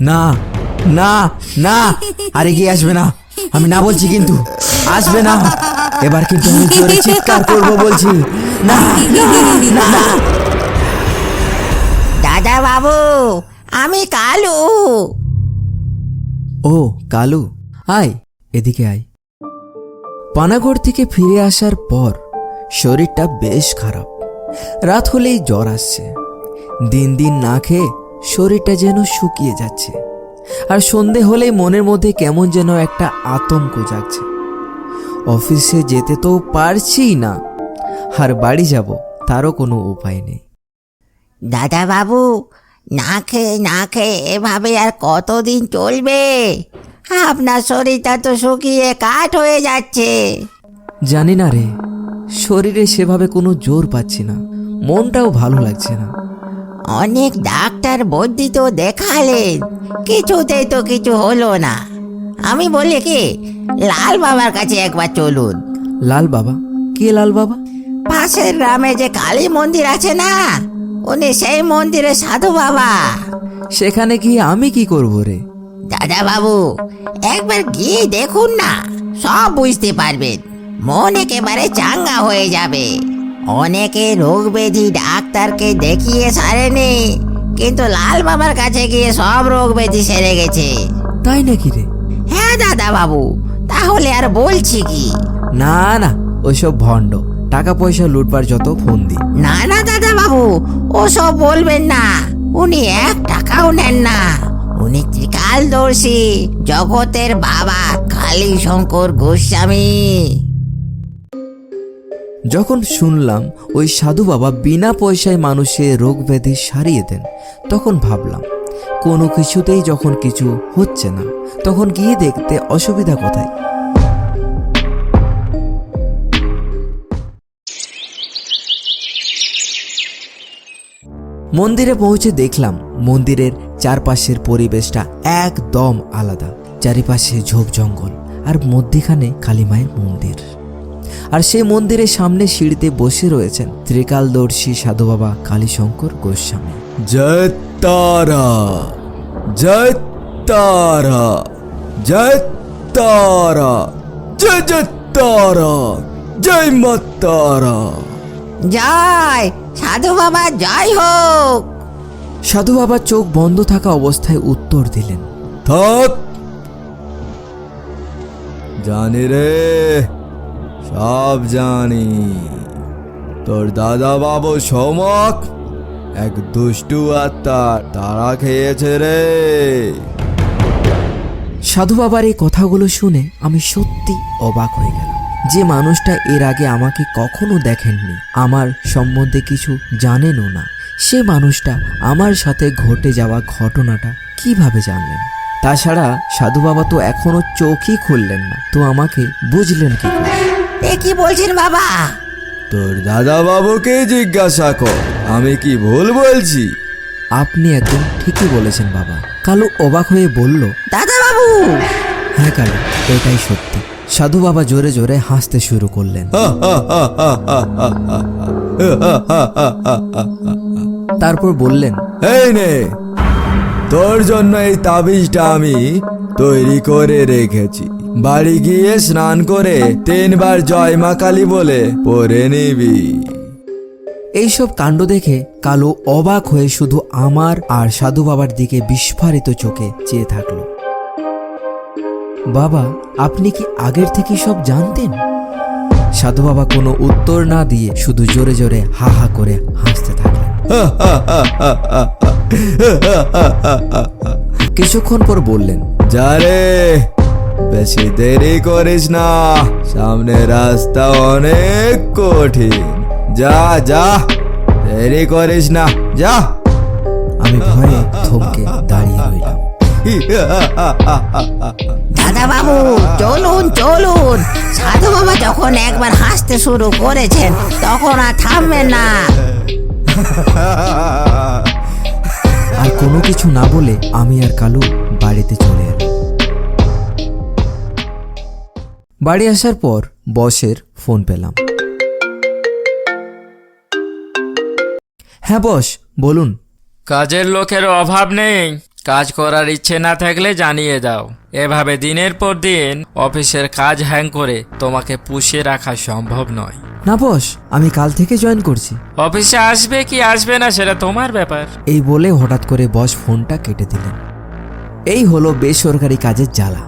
না না না, আর এগিয়ে আসবে না, আমি না বলছি কিন্তু আসবে না। এবার কিন্তু আমি জোরে চিৎকার করবো বলছি। না না না। দাদা বাবু, আমি কালু। ও কালু, আয় এদিকে আয়। পানাগড় থেকে ফিরে আসার পর শরীরটা বেশ খারাপ। রাত হলেই জ্বর আসছে। দিন দিন না খেয়ে শরীরটা যেন শুকিয়ে যাচ্ছে। আর সন্ধে হলেই মনের মধ্যে কেমন যেন একটা আতঙ্ক জাগছে। অফিসে যেতে তো পারছি না, আর বাড়ি যাব তারও কোনো উপায় নেই। দাদা বাবু, না খেয়ে এভাবে আর কতদিন চলবে? আপনার শরীরটা তো শুকিয়ে কাঠ হয়ে যাচ্ছে। জানি না রে, শরীরে সেভাবে কোনো জোর পাচ্ছি না, মনটাও ভালো লাগছে না। অনেক ডাক্তার বৈদ্য তো দেখালেন, কিছুতেই তো কিছু হলো না। আমি বলি কি, লাল বাবার কাছে একবার চলুন। লাল বাবা? কে লাল বাবা? পাশের গ্রামে যে কালী মন্দির আছে না, উনি সেই মন্দিরে সাধু বাবা। সেখানে গিয়ে আমি কি করব রে? দাদা বাবু, একবার গিয়ে দেখুন না, সব বুঝতে পারবেন। মন একেবারে চাঙ্গা হয়ে যাবে। অনেকে রোগ ব্যাধি ডাক্তারকে দেখিয়ে সারেনি, কিন্তু লাল বাবার কাছে গিয়ে সব রোগ ব্যাধি সেরে গেছে। তাই নাকি রে? হ্যাঁ দাদা বাবু, তাহলে আর বলছি কি? না না, ওইসব ভণ্ড, টাকা পয়সা লুটবার যত ফন্দি। না না দাদা বাবু, ওসব বলবেন না। উনি 1 টাকাও নেন না। উনি ত্রিকালদর্শী, জগতের বাবা কালী শঙ্কর গোস্বামী। যখন শুনলাম ওই সাধু বাবা বিনা পয়সায় মানুষের রোগ ব্যাধি সারিয়ে দেন, তখন ভাবলাম কোনো কিছুতেই যখন কিছু হচ্ছে না, তখন গিয়ে দেখতে অসুবিধা কোথায়। মন্দিরে পৌঁছে দেখলাম মন্দিরের চারপাশের পরিবেশটা একদম আলাদা। চারিপাশে ঝোপ জঙ্গল, আর মধ্যিখানে কালীমায়ের মন্দির। আর সেই মন্দিরের সামনে সিঁড়িতে বসে রয়েছেন ত্রিকালদর্শী সাধু বাবা কালীশঙ্কর গোস্বামী। জয় তারা, জয় তারা, জয় তারা, জয় জয় তারা, জয় মা তারা। জয় সাধু বাবা, জয় হোক। সাধু বাবা চোখ বন্ধ থাকা অবস্থায় উত্তর দিলেন, থাক, জানি রে, সব জানি। তোর দাদা বাবু সমক এক দুষ্টু আত্মার তারা খেয়েছে রে। সাধু বাবার এই কথাগুলো শুনে আমি সত্যি অবাক হয়ে গেলাম। যে মানুষটা এর আগে আমাকে কখনো দেখেননি, আমার সম্বন্ধে কিছু জানেনও না, সে মানুষটা আমার সাথে ঘটে যাওয়া ঘটনাটা কিভাবে জানলেন? তাছাড়া সাধু বাবা তো এখনো চোখই খুললেন না, তো আমাকে বুঝলেন কি করে? এ কি বলছেন বাবা? তোর দাদা বাবুকে জিজ্ঞাসা কর, আমি কি ভুল বলছি? আপনি একদম ঠিকই বলেছেন বাবা। কালু অবাক হয়ে বলল, দাদা বাবু, হ্যাঁ কালু, এটাই সত্যি। সাধু বাবা জোরে জোরে হাসতে শুরু করলেন। তারপর বললেন, এই নে, তোর জন্য এই তাবিজটা আমি তৈরি করে রেখেছি। বাড়ি গিয়ে স্নান করে 3 বার জয় মা কালী বলে পরে নিবি। এইসব কাণ্ড দেখে কালু অবাক হয়ে শুধু আমার আর সাধু বাবার দিকে বিস্ফারিত চোখে চেয়ে থাকলো। বাবা, আপনি কি আগের থেকে সব জানতেন? সাধু বাবা কোনো উত্তর না দিয়ে শুধু জোরে জোরে হা হা করে হাসতে থাকলেন। কিছুক্ষণ পর বললেন, যা রে, বেশি দেরি করিস না, সামনে রাস্তা অনেক কঠিন। যা যা, দেরি করিস না, যা। আমি ভয়ে থমকে দাঁড়িয়ে রইলাম। দাদা বাবু, চলুন চলুন। সাধু বাবা যখন একবার হাসতে শুরু করেছেন, তখন আর থামবেন না। আর কোনো কিছু না বলে আমি আর কালু বাড়িতে চলে এলাম। বাড়ি আসার পর বসের ফোন পেলাম। হ্যাঁ বস, বলুন। কাজের লোকের অভাব নেই, কাজ করার ইচ্ছে না থাকলে জানিয়ে দাও। এভাবে দিনের পর দিন অফিসের কাজ হ্যাং করে তোমাকে পুষিয়ে রাখা সম্ভব নয়। না বস, আমি কাল থেকে জয়েন করছি। অফিসে আসবে কি আসবে না সেটা তোমার ব্যাপার। এই বলে হঠাৎ করে বস ফোনটা কেটে দিলেন। এই হলো বেসরকারি কাজের জ্বালা।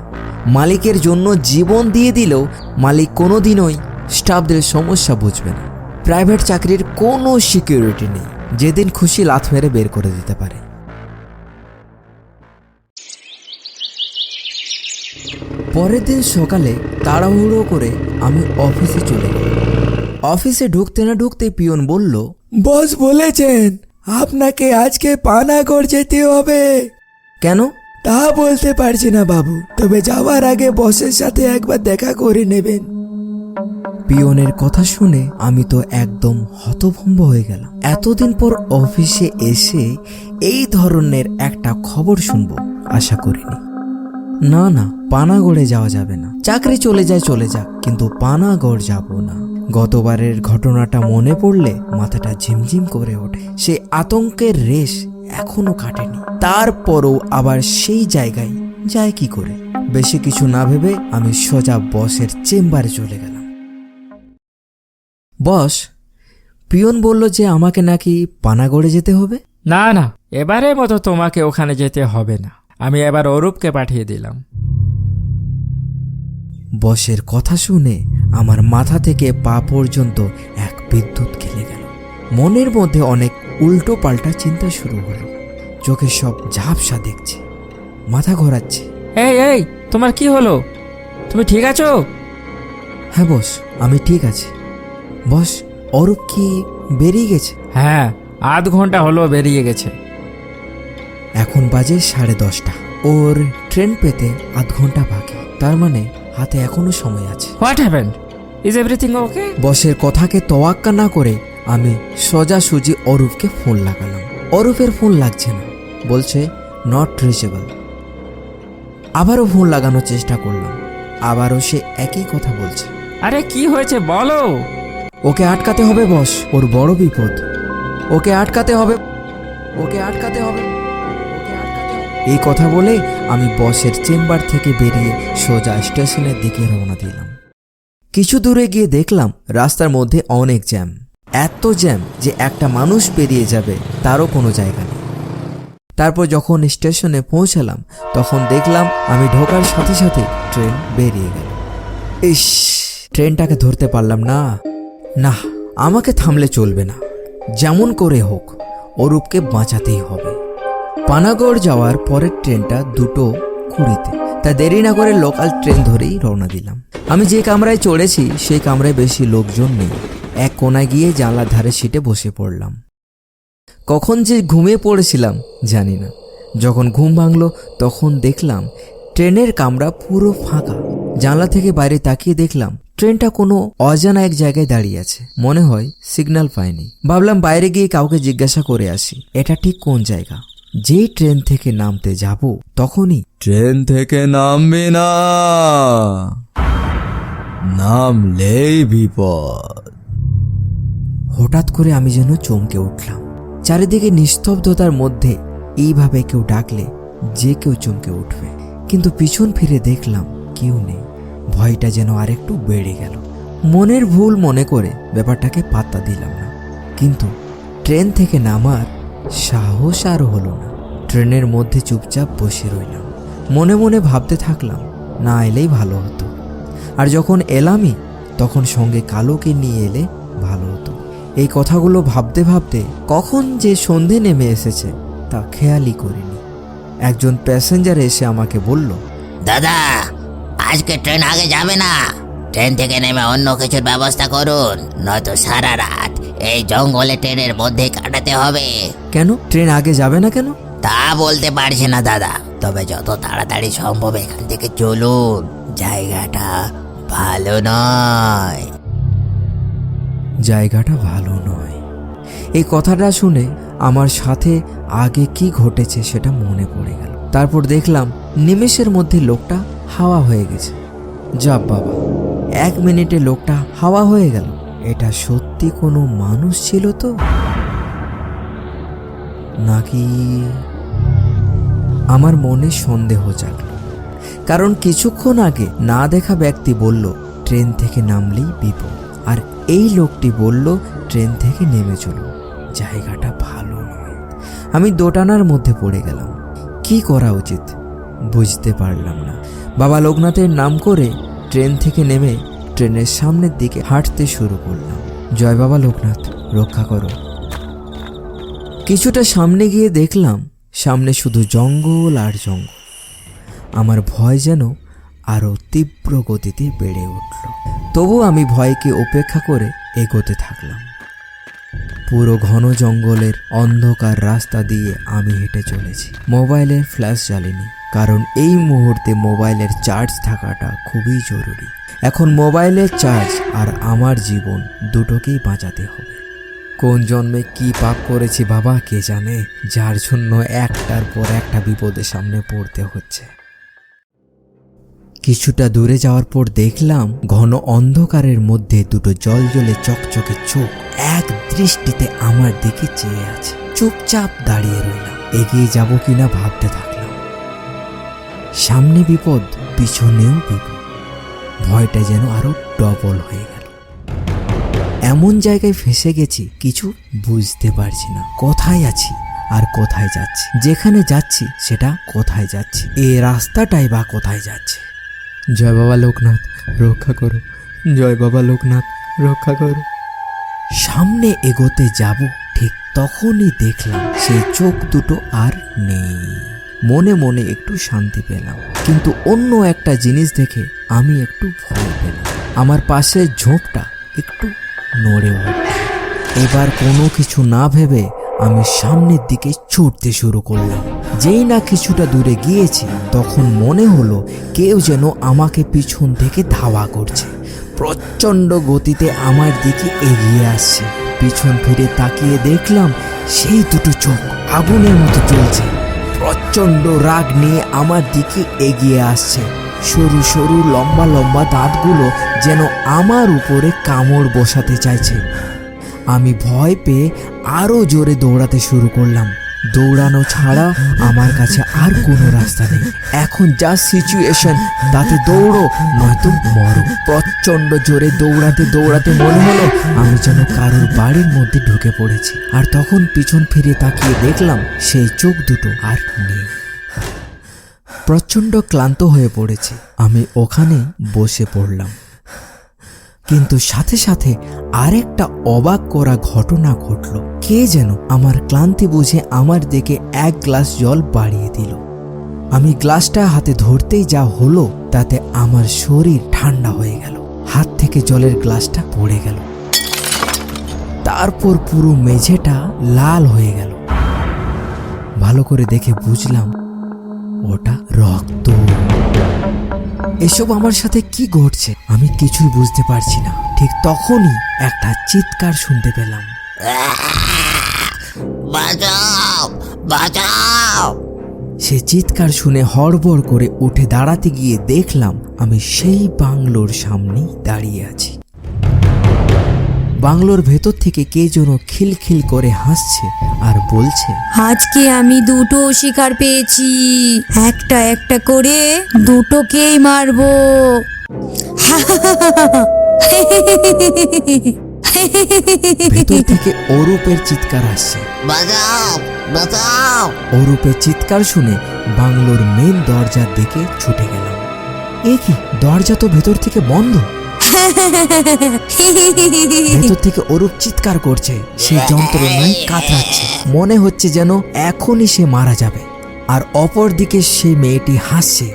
মালিকের জন্য জীবন দিয়ে দিলেও মালিক কোনোদিনই স্টাফদের সমস্যা বুঝবে না। প্রাইভেট চাকরির কোনো সিকিউরিটি নেই, যেদিন খুশি লাথ মেরে বের করে দিতে পারে। পরের দিন সকালে তাড়াহুড়ো করে আমি অফিসে চলে গেলাম। অফিসে ঢুকতে না ঢুকতে পিয়ন বলল, বস বলেছেন আপনাকে আজকে পানাগড় যেতে হবে। কেন? তা বলতে পারছি না বাবু, তবে যাওয়ার আগে বসের সাথে একবার দেখা করে নেবেন। পিয়নের কথা শুনে আমি তো একদম হতভম্ব হয়ে গেলাম। এতদিন পর অফিসে এসে এই ধরনের একটা খবর শুনবো আশা করিনি। না না, পানাগড়ে যাওয়া যাবে না। চাকরি চলে যাক, কিন্তু পানাগড় যাব না। গতবারের ঘটনাটা মনে পড়লে মাথাটা ঝিমঝিম করে ওঠে। সেই আতঙ্কের রেশ এখনো কাটেনি। তারপরও আবার সেই জায়গায় যায় কি করে? বেশি কিছু না ভেবে আমি সোজা বসের চেম্বারে চলে গেলাম। বস, পিয়ন বলল যে আমাকে নাকি পানাগড়ে যেতে হবে। না না, এবারের মতো তোমাকে ওখানে যেতে হবে না। আমি এবার অরূপকে পাঠিয়ে দিলাম। বসের কথা শুনে আমার মাথা থেকে পা পর্যন্ত এক বিদ্যুৎ খেলে গেল। মনের মধ্যে অনেক উল্টো পাল্টা চিন্তা শুরু হলো। চোখে সব ঝাপসা দেখছি, মাথা ঘোরাচ্ছে। এই এই, তোমার কি হলো? তুমি ঠিক আছো? হ্যাঁ বস, আমি ঠিক আছি। বস, অরূপ কি বেরিয়ে গেছে? হ্যাঁ, আধ ঘন্টা হলো বেরিয়ে গেছে। এখন বাজে 10:30। ওর ট্রেন পেতে আধ ঘন্টা বাকি। তার মানে হাতে এখনো সময় আছে। What happened? Is everything okay? বসের কথাকে তোয়াক্কা না করে আমি সোজাসুজি অরূপকে ফোন লাগালাম। অরূপের ফোন লাগছে না, বলছে নট রিচেবল। আবারও ফোন লাগানোর চেষ্টা করলাম, আবারও সে একই কথা বলছে। আরে কি হয়েছে বলো? ওকে আটকাতে হবে বস, ওর বড় বিপদ। ওকে আটকাতে হবে, ওকে আটকাতে হবে, ওকে আটকাতে হবে। এই কথা বলে আমি বসের চেম্বার থেকে বেরিয়ে সোজা স্টেশনের দিকে রওনা দিলাম। কিছু দূরে গিয়ে দেখলাম রাস্তার মধ্যে অনেক জ্যাম। এত জ্যাম যে একটা মানুষ পেরিয়ে যাবে তারও কোনো জায়গা নেই। তারপর যখন স্টেশনে পৌঁছালাম তখন দেখলাম আমি ঢোকার সাথে সাথে ট্রেন বেরিয়ে গেল। ইস, ট্রেনটাকে ধরতে পারলাম না। না, আমাকে থামলে চলবে না। যেমন করে হোক অরূপকে বাঁচাতেই হবে। পানাগড় যাওয়ার পরের ট্রেনটা 2:20। তা দেরি না করে লোকাল ট্রেন ধরেই রওনা দিলাম। আমি যে কামরায় চড়েছি সেই কামরায় বেশি লোকজন নেই। এক কোনায় গিয়ে জানলার ধারে সিটে বসে পড়লাম। কখন যে ঘুমিয়ে পড়েছিলাম জানি না। যখন ঘুম ভাঙলো তখন দেখলাম ট্রেনের কামরা পুরো ফাঁকা। জানলা থেকে বাইরে তাকিয়ে দেখলাম ট্রেনটা কোনো অজানা এক জায়গায় দাঁড়িয়ে আছে। মনে হয় সিগন্যাল পায়নি। ভাবলাম বাইরে গিয়ে কাউকে জিজ্ঞাসা করে আসি এটা ঠিক কোন জায়গা। যেই ট্রেন থেকে নামতে যাব তখনই ট্রেন থেকে নামবি না, নামলেই বিপদ। হঠাৎ করে আমি যেন চমকে উঠলাম। চারিদিকে নিস্তব্ধতার মধ্যে এইভাবে কেউ ডাকলে যে কেউ চমকে উঠবে, কিন্তু পিছন ফিরে দেখলাম কেউ নেই। ভয়টা যেন আরেকটু বেড়ে গেল। মনের ভুল মনে করে ব্যাপারটাকে পাত্তা দিলাম না, কিন্তু ট্রেন থেকে নামার সাহস আরও হলো না। ট্রেনের মধ্যে চুপচাপ বসে রইলাম। মনে মনে ভাবতে থাকলাম না এলেই ভালো হতো, আর যখন এলামই তখন সঙ্গে কালোকে নিয়ে এলে ভালো হতো। এই কথাগুলো ভাবতে ভাবতে কখন যে সন্ধে নেমে এসেছে তা খেয়ালই করিনি। একজন প্যাসেঞ্জার এসে আমাকে বলল, দাদা, আজকে ট্রেন আগে যাবে না। ট্রেন থেকে নেমে অন্য কিছুর ব্যবস্থা করুন, নয়তো সারা রাত এই জঙ্গলে ট্রেনের মধ্যে কাটাতে হবে। কেন ট্রেন আগে যাবে না কেন? তা বলতে পারছি না দাদা, তবে যত তাড়াতাড়ি সম্ভব এখান থেকে চলুন। জায়গাটা ভালো নয়। জায়গাটা ভালো নয়। এই কথাটা শুনে আমার সাথে আগে কি ঘটেছে সেটা মনে পড়ে গেল। তারপর দেখলাম নিমেষের মধ্যে লোকটা হাওয়া হয়ে গেছে। যা বাবা, 1 মিনিটে লোকটা হাওয়া হয়ে গেল। এটা সত্যি কোনো মানুষ ছিল তো নাকি? আমার মনে সন্দেহ জাগলো, কারণ কিছুক্ষণ আগে না দেখা ব্যক্তি বলল ট্রেন থেকে নামলেই বিপদ, আর এই লোকটি বলল ট্রেন থেকে নেমে চলো, জায়গাটা ভালো নয়। আমি দোটানার মধ্যে পড়ে গেলাম। কি করা উচিত বুঝতে পারলাম না। বাবা লোকনাথের নাম করে ট্রেন থেকে নেমে ট্রেনের সামনের দিকে হাঁটতে শুরু করলাম। জয় বাবা লোকনাথ, রক্ষা করো। কিছুটা সামনে গিয়ে দেখলাম সামনে শুধু জঙ্গল আর জঙ্গল। আমার ভয় যেন আরো তীব্র গতিতে বেড়ে উঠল। তবু আমি ভয়কে উপেক্ষা করে এগোতে থাকলাম। পুরো ঘন জঙ্গলের অন্ধকার রাস্তা দিয়ে আমি হেঁটে চলেছি। মোবাইলের ফ্ল্যাশ জ্বালিনি, কারণ এই মুহূর্তে মোবাইলের চার্জ থাকাটা খুবই জরুরি। এখন মোবাইলের চার্জ আর আমার জীবন দুটোকেই বাঁচাতে হবে। কোন জন্মে কি পাপ করেছি বাবা কে জানে, যার জন্য একটার পর একটা বিপদের সামনে পড়তে হচ্ছে। কিছুটা দূরে যাওয়ার পর দেখলাম ঘন অন্ধকারের মধ্যে দুটো জলজলে চকচকে চোখ এক দৃষ্টিতে আমার দিকে চেয়ে আছে। চুপচাপ দাঁড়িয়ে রইলাম। এগিয়ে যাব কিনা ভাবতে থাকলাম। সামনে বিপদ, পিছনেও বিপদ। ভয়টা যেন আরো ডবল হয়ে গেল। এমন জায়গায় ফেসে গেছি, কিছু বুঝতে পারছি না। কোথায় আছি আর কোথায় যাচ্ছি? যেখানে যাচ্ছি সেটা কোথায় যাচ্ছি? এই রাস্তাটাই বা কোথায় যাচ্ছে? জয় বাবা লোকনাথ, রক্ষা করো। জয় বাবা লোকনাথ, রক্ষা করো। সামনে এগোতে যাব, ঠিক তখনই দেখলাম সেই চোখ দুটো আর নেই। মনে মনে একটু শান্তি পেলাম, কিন্তু অন্য একটা জিনিস দেখে আমি একটু ভয় পেলাম। আমার পাশের ঝোপটা একটু নড়ে উঠল। এবার কোনো কিছু না ভেবে আমি সামনের দিকে ছুটতে শুরু করলাম। যেই না কিছুটা দূরে গিয়েছি, তখন মনে হলো কেউ যেন আমাকে পিছন থেকে ধাওয়া করছে। প্রচণ্ড গতিতে আমার দিকে এগিয়ে আসছে। পিছন ফিরে তাকিয়ে দেখলাম সেই দুটো চোখ আগুনের মতো জ্বলছে। প্রচণ্ড রাগ নিয়ে আমার দিকে এগিয়ে আসছে। সরু সরু লম্বা লম্বা দাঁতগুলো যেন আমার উপরে কামড় বসাতে চাইছে। আমি ভয় পেয়ে আরো জোরে দৌড়াতে শুরু করলাম। দৌড়ানো ছাড়া আমার কাছে আর কোনো রাস্তা নেই। এখন যা সিচুয়েশন, তাতে দৌড়ো নয়তো মরো। প্রচন্ড জোরে দৌড়াতে দৌড়াতে মনে হলো আমি যেন কারোর বাড়ির মধ্যে ঢুকে পড়েছি। আর তখন পিছন ফিরে তাকিয়ে দেখলাম সেই চোখ দুটো আর নেই। প্রচন্ড ক্লান্ত হয়ে পড়েছি। আমি ওখানে বসে পড়লাম, কিন্তু সাথে সাথে আরেকটা অবাক করা ঘটনা ঘটল। কে যেন আমার ক্লান্তি বুঝে আমার দিকে এক গ্লাস জল বাড়িয়ে দিল। আমি গ্লাসটা হাতে ধরতেই যা হলো, তাতে আমার শরীর ঠান্ডা হয়ে গেল। হাত থেকে জলের গ্লাসটা পড়ে গেল। তারপর পুরো মেঝেটা লাল হয়ে গেল। ভালো করে দেখে বুঝলাম ওটা রক্ত। এসব আমার সাথে কি ঘটছে আমি কিছুই বুঝতে পারছি না। ঠিক তখনই একটা চিৎকার শুনতে পেলাম। বাঁচাও, বাঁচাও! সে চিৎকার শুনে হড়বড় করে উঠে দাঁড়াতে গিয়ে দেখলাম আমি সেই বাংলোর সামনেই দাঁড়িয়ে আছি। বাংলোর ভেতর থেকে কে যেন খিলখিল করে হাসছে আর বলছে, আজকে আমি দুটো শিকার পেয়েছি, একটা একটা করে দুটোকেই মারবো। ভেতর থেকে অরূপের চিৎকার আসছে। বাঁচাও, বাঁচাও! অরূপের চিৎকার শুনে বাংলোর মেন দরজার দিকে ছুটে গেলাম। এ কি, দরজা তো ভেতর থেকে বন্ধ। ভেতর থেকে অরূপ চিৎকার করছে, সে যন্ত্রণায় কাতরাচ্ছে। মনে হচ্ছে যেন এখনই সে মারা যাবে। আর অপর দিকে সে মেয়েটি হাসছে।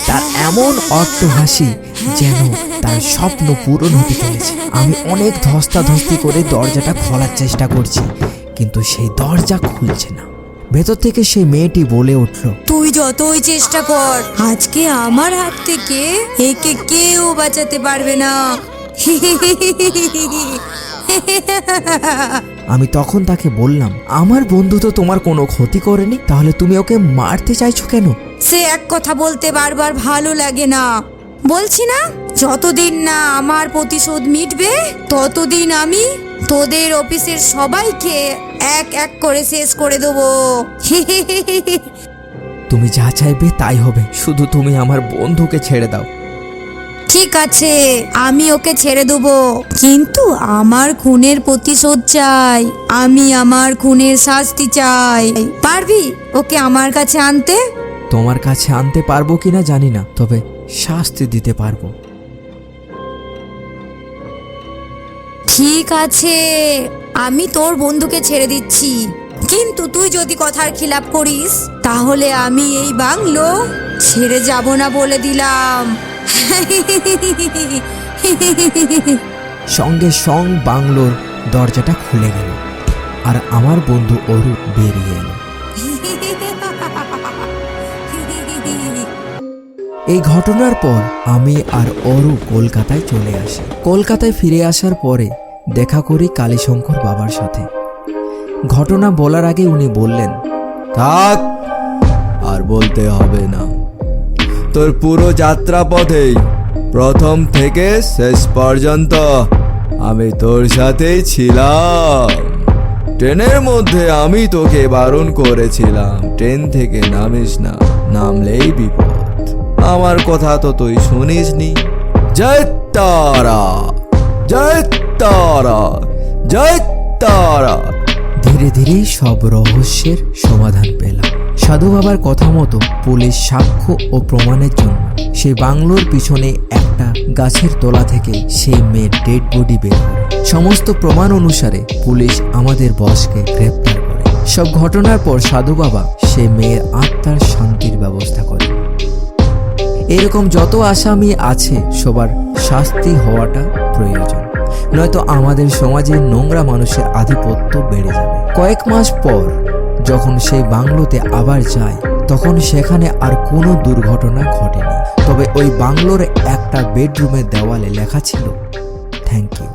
তার এমন অট্ট হাসি যেন তার স্বপ্ন পূরণ হতে চলেছে। আমি অনেক ধস্তাধস্তি করে দরজাটা খোলার চেষ্টা করছি, কিন্তু সেই দরজা খুলছে না। ভেতর থেকে সেই মেয়েটি বলে উঠল, তুই যতই চেষ্টা কর, আজকে আমার হাত থেকে একে কেউ বাঁচাতে পারবে না। আমি তখন তাকে বললাম, আমার বন্ধু তো তোমার কোনো ক্ষতি করেনি, তাহলে তুমি ওকে মারতে চাইছো কেন? সে এক কথা বলতে বারবার ভালো লাগে না। বলছি না যতদিন না আমার প্রতিশোধ মিটবে ততদিন আমি তোদের অফিসের সবাইকে এক এক করে শেষ করে দেবো। তুমি যা চাইবে তাই হবে, শুধু তুমি আমার বন্ধুকে ছেড়ে দাও। ঠিক আছে, আমি ওকে ছেড়ে দেবো, কিন্তু আমার খুনের প্রতিশোধ চাই। আমি আমার খুনের শাস্তি চাই। পারবি ওকে আমার কাছে আনতে? তোমার কাছে আনতে পারবো কিনা জানি না, তবে শাস্তি দিতে পারবো। ঠিক আছে, আমি তোর বন্ধুকে ছেড়ে দিচ্ছি, কিন্তু তুই যদি কথার খিলাপ করিস তাহলে আমি এই বাংলো ছেড়ে যাব না বলে দিলাম। সঙ্গে সঙ্গ বাংলোর দরজাটা খুলে গেল আর আমার বন্ধু অরু বেরিয়ে এলো। এই ঘটনার পর আমি আর অরু কলকাতায় চলে আসি। কলকাতায় ফিরে আসার পরে দেখা করি কালীশঙ্কর বাবার সাথে। ঘটনা বলার আগে উনি বললেন, থাক, আর বলতে হবে না। তোর পুরো যাত্রা পথেই প্রথম থেকে শেষ পর্যন্ত আমি তোর সাথেই ছিলাম। ট্রেনের মধ্যে আমি তোকে বারণ করেছিলাম ট্রেন থেকে নামিস না, নামলেই বিপদ। আমার কথা তো তুই শুনিসনি। জয় তারা, জয় তারা, জয় তারা। ধীরে ধীরে সব রহস্যের সমাধান পেলাম। সাধু বাবার কথা মতো পুলিশ সাক্ষ্য ও প্রমাণের জন্য সেই বাংলোর পিছনে একটা গাছের তলা থেকে সেই মেয়ের ডেড বডি বের করে। সমস্ত প্রমাণ অনুসারে পুলিশ আমাদের বসকে গ্রেপ্তার করে। সব ঘটনার পর সাধু বাবা সে মেয়ের আত্মার শান্তির ব্যবস্থা করে। এরকম যত আসামি আছে সবার শাস্তি হওয়াটা প্রয়োজন, নয়তো আমাদের সমাজের নোংরা মানুষের আধিপত্য বেড়ে যাবে। কয়েক মাস পর যখন সেই বাংলোতে আবার যায় তখন সেখানে আর কোনো দুর্ঘটনা ঘটেনি, তবে ওই বাংলোর একটা বেডরুমের দেওয়ালে লেখা ছিল থ্যাংক ইউ।